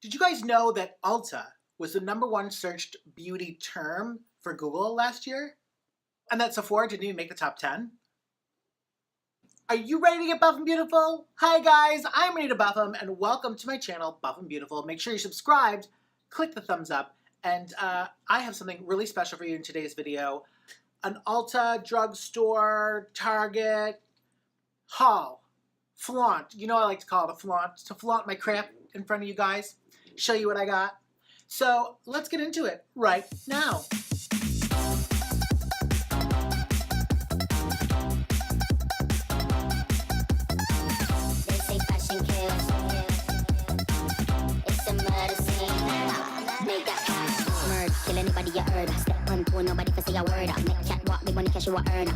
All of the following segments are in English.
Did you guys know that Ulta was the #1 searched beauty term for Google last year? And that Sephora didn't even make the top 10? Are you ready to get buff and beautiful? Hi guys, I'm Anita Buffem and welcome to my channel, Buff and Beautiful. Make sure you're subscribed, click the thumbs up, and I have something really special for you in today's video. An Ulta drugstore Target haul. Flaunt. You know I like to call it a flaunt. To flaunt my crap in front of you guys. Show you what I got. So let's get into it right now. Anybody you heard, step on toe, nobody can say a word. Make cat walk, big money cash you a earn.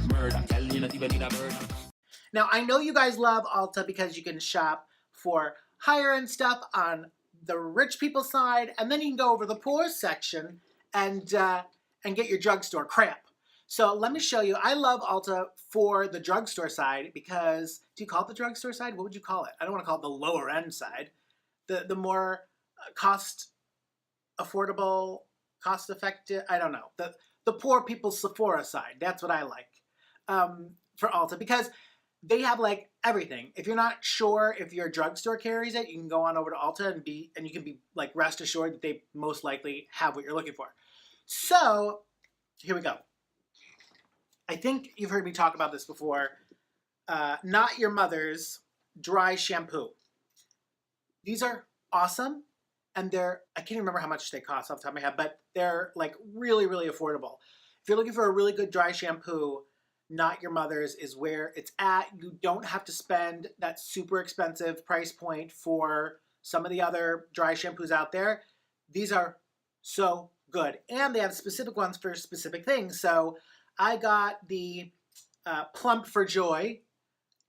Now I know you guys love Ulta because you can shop for higher end stuff on the rich people side, and then you can go over the poor section and get your drugstore crap. So let me show you. I love Ulta for the drugstore side because, do you call it the drugstore side? What would you call it? I don't want to call it the lower end side. The more affordable, cost effective, I don't know. The poor people's Sephora side. That's what I like for Ulta because they have like everything. If you're not sure if your drugstore carries it, you can go on over to Ulta and you can be like rest assured that they most likely have what you're looking for. So here we go. I think you've heard me talk about this before. Not Your Mother's dry shampoo. These are awesome. And I can't remember how much they cost off the top of my head, but they're like really, really affordable. If you're looking for a really good dry shampoo, Not Your Mother's is where it's at. You don't have to spend that super expensive price point for some of the other dry shampoos out there. These are so good. And they have specific ones for specific things. So I got the Plump for Joy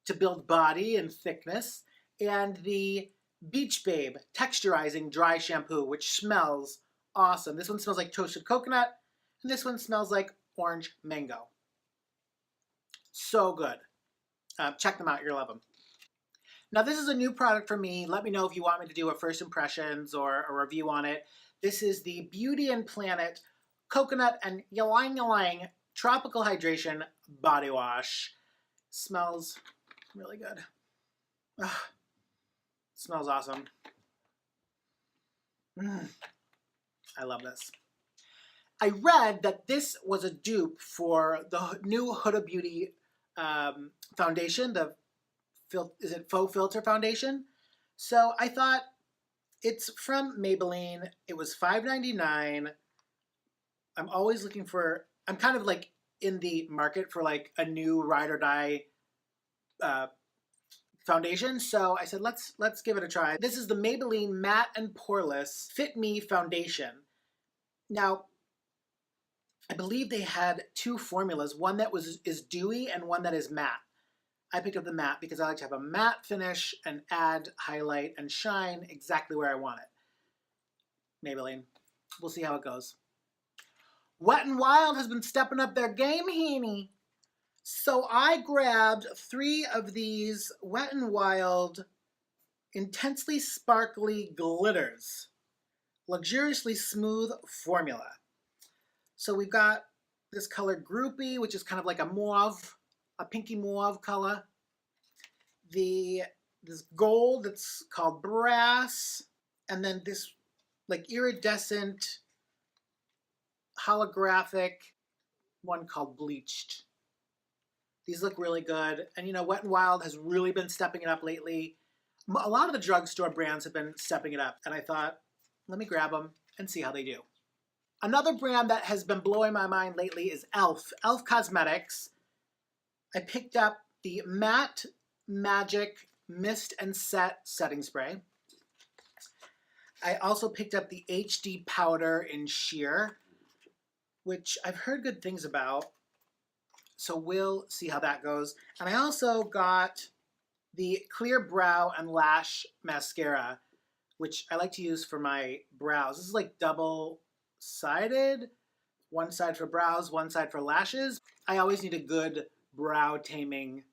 to build body and thickness, and the Beach Babe Texturizing Dry Shampoo, which smells awesome. This one smells like toasted coconut, and this one smells like orange mango. So good. Check them out. You'll love them. Now, this is a new product for me. Let me know if you want me to do a first impressions or a review on it. This is the Beauty and Planet Coconut and Ylang Ylang Tropical Hydration Body Wash. Smells really good. Ugh. Smells awesome. I love this. I read that this was a dupe for the new Huda Beauty foundation. Is it Faux Filter Foundation? So I thought, it's from Maybelline. It was $5.99. I'm always looking for, I'm kind of like in the market for like a new ride or die foundation, so I said let's give it a try. This is the Maybelline Matte and Poreless Fit Me Foundation. Now, I believe they had two formulas, one that is dewy and one that is matte. I picked up the matte because I like to have a matte finish and add highlight and shine exactly where I want it. Maybelline. We'll see how it goes. Wet n Wild has been stepping up their game, Heaney. So I grabbed 3 of these Wet n Wild Intensely Sparkly Glitters. Luxuriously Smooth Formula. So we've got this color Groupie, which is kind of like a mauve, a pinky mauve color. This gold that's called Brass. And then this like iridescent holographic one called Bleached. These look really good. And you know, Wet n Wild has really been stepping it up lately. A lot of the drugstore brands have been stepping it up. And I thought, let me grab them and see how they do. Another brand that has been blowing my mind lately is e.l.f. e.l.f. Cosmetics. I picked up the Matte Magic Mist and Set Setting Spray. I also picked up the HD Powder in Shear, which I've heard good things about. So we'll see how that goes. And I also got the Clear Brow and Lash Mascara, which I like to use for my brows. This is like double-sided. One side for brows, one side for lashes. I always need a good brow taming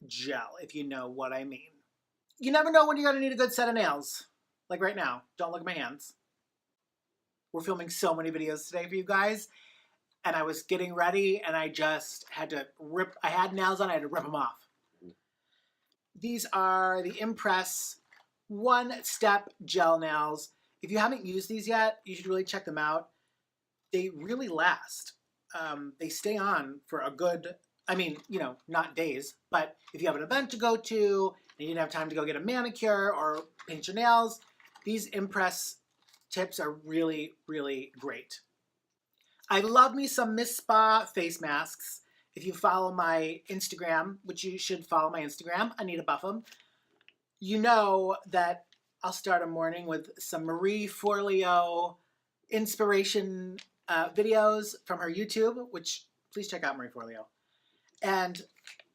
gel, if you know what I mean. You never know when you're going to need a good set of nails. Like right now. Don't look at my hands. We're filming so many videos today for you guys. And I was getting ready and I just had to I had nails on, I had to rip them off. These are the Impress One Step Gel Nails. If you haven't used these yet, you should really check them out. They really last. They stay on for a good, I mean, you know, not days, but if you have an event to go to and you didn't have time to go get a manicure or paint your nails, these Impress tips are really, really great. I love me some Miss Spa face masks. If you follow my Instagram, which you should follow my Instagram, Anita Buffem, you know that I'll start a morning with some Marie Forleo inspiration videos from her YouTube, which please check out Marie Forleo, and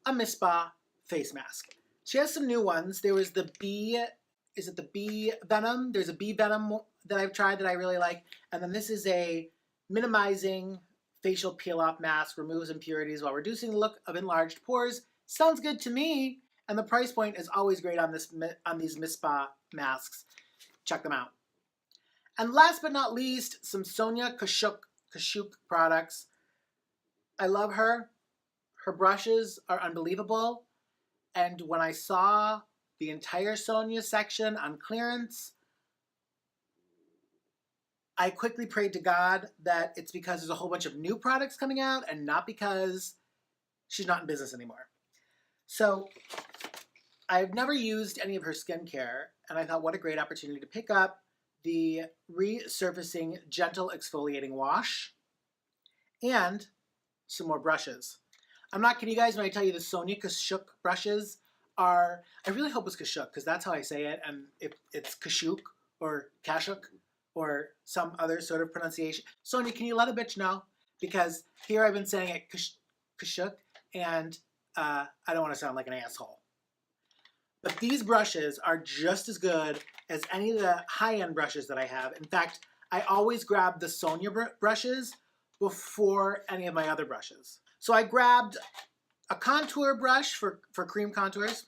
a Miss Spa face mask. She has some new ones. There was the bee, is it the bee venom? There's a bee venom that I've tried that I really like. And then this is a minimizing facial peel-off mask, removes impurities while reducing the look of enlarged pores. Sounds good to me. And the price point is always great on these Miss Spa masks. Check them out. And last but not least, some Sonia Kashuk products. I love her. Her brushes are unbelievable. And when I saw the entire Sonia section on clearance, I quickly prayed to God that it's because there's a whole bunch of new products coming out and not because she's not in business anymore. So I've never used any of her skincare, and I thought what a great opportunity to pick up the Resurfacing Gentle Exfoliating Wash and some more brushes. I'm not kidding you guys when I tell you the Sonia Kashuk brushes are, I really hope it's Kashuk because that's how I say it, and if it's Kashuk or Kashuk or some other sort of pronunciation. Sonia, can you let a bitch know? Because here I've been saying it Kashuk, and I don't want to sound like an asshole. But these brushes are just as good as any of the high-end brushes that I have. In fact, I always grab the Sonia brushes before any of my other brushes. So I grabbed a contour brush for cream contours.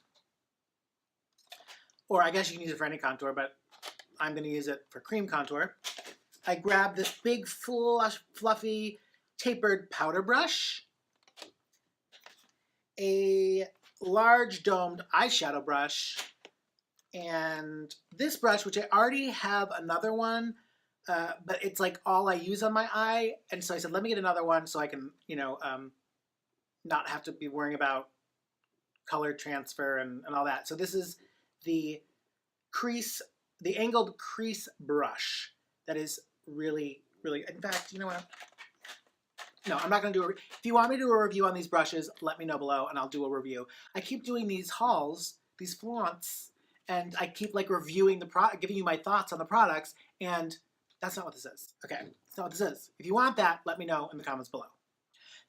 Or I guess you can use it for any contour, but I'm going to use it for cream contour. I grabbed this big, fluffy, tapered powder brush. A large domed eyeshadow brush. And this brush, which I already have another one, but it's like all I use on my eye. And so I said, let me get another one so I can, you know, not have to be worrying about color transfer and all that. So this is the angled crease brush that is really, really, in fact, you know what? No, I'm not going to do if you want me to do a review on these brushes, let me know below and I'll do a review. I keep doing these hauls, these flaunts, and I keep like reviewing the product, giving you my thoughts on the products, and that's not what this is. Okay, that's not what this is. If you want that, let me know in the comments below.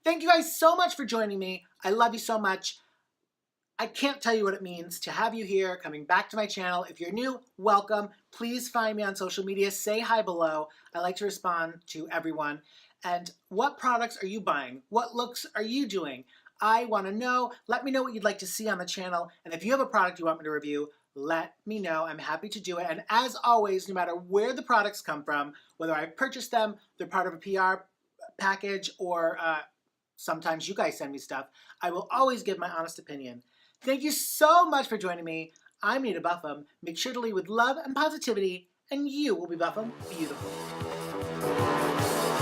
Thank you guys so much for joining me. I love you so much. I can't tell you what it means to have you here, coming back to my channel. If you're new, welcome. Please find me on social media. Say hi below. I like to respond to everyone. And what products are you buying? What looks are you doing? I want to know. Let me know what you'd like to see on the channel. And if you have a product you want me to review, let me know. I'm happy to do it. And as always, no matter where the products come from, whether I purchase them, they're part of a PR package, or sometimes you guys send me stuff, I will always give my honest opinion. Thank you so much for joining me. I'm Anita Buffem. Make sure to leave with love and positivity, and you will be Buffem beautiful.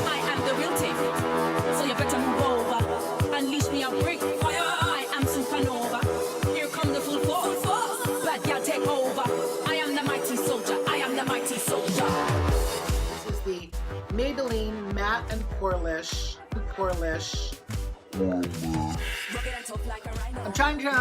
I am the real thing, so you better move over. Unleash me a break fire. I am supernova. Here come the full force. Bad girl take over. I am the mighty soldier. I am the mighty soldier. This is the Maybelline Matte and Porelish. I'm trying to...